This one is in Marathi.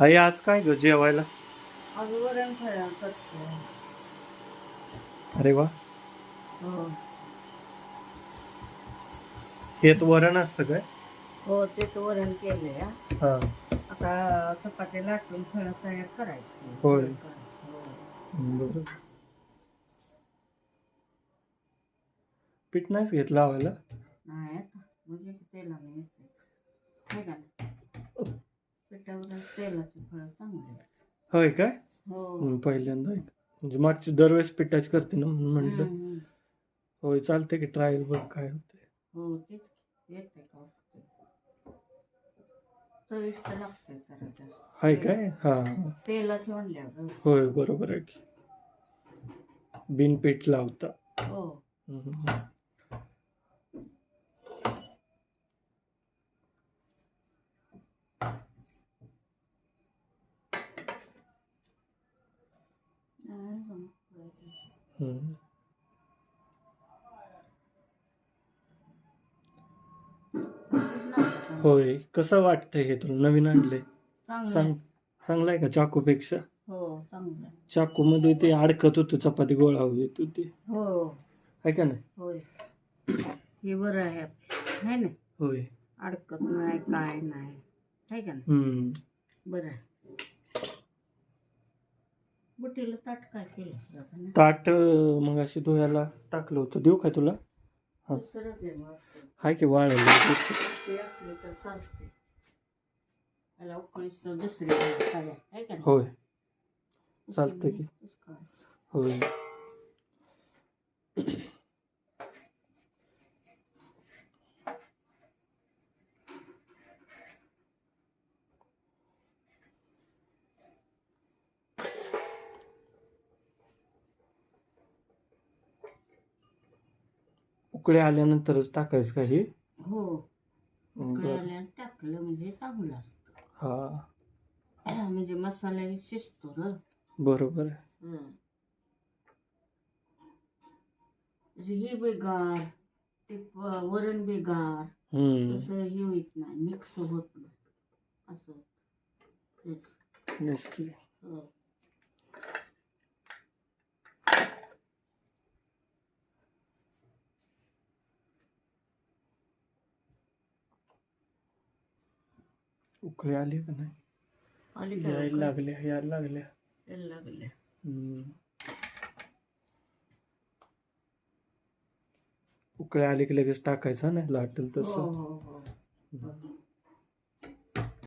आई आज काय ग जेवायला? आज वरण फळा करतो. अरे वा, हो हेत वरण असतं काय? हो तेच वरण केलंय हा. हा. आता चपाती लाटून फळं तयार करायची. होय. हो. बरोबर. पीठ नाहीच घेतलं लावायला? नाही आता म्हणजे तेलाने येते नाही का ना? पिठावर तेलाची फळं चांगली. होय काय? हो पहिल्यांदा म्हणजे मागची दरवेळेस पिठाची करते ना म्हणून म्हटलं. हम्म. होय चालते की ट्रायल बघ काय होते. हो तेच येते का चविष्ट लागते जरा जास्त. हाय काय? हा. तेलाची म्हणल्यावर होय बरोबर आहे की. बिन पीठ लावता. हो. हम्म. हम्म. होय कसं वाटतंय हे तुला नवीन आणलंय? चांगलं चांगलं आहे का चाकूपेक्षा? हो चांगलं चाकू मध्ये ते अडकत होतं चपाती गोळा होत होती हो आहे का नाही? होय हे बरं आहे है ना. होय. अडकत नाही काय नाही है का नाही. बरं आहे. बुटीला ताट काय केलं? ताट मग अशी धुयाला टाकलं होतं, देऊ काय तुला? हा दुसरं दे मग. हाय की वाळलं ते असले तर चालते. त्याला उकळीस तर दुसरी काय आहे का नाही. होय चालतंय की. होय. उकळे आल्यानंतरच टाकायचं का हे? हो उकळे आल्यानं टाकलं म्हणजे चांगलं असतं. हा म्हणजे मसाला शिजतो र. बरोबर आहे. हे बेगार ते वरण बेगार तसं हे होत नाही, मिक्स होत नाही असं तेच. नक्की. उकळी आली का नाही? यायला लागल्या. उकळी आली की लगेच टाकायचं नाही लाटेल तसं. हो.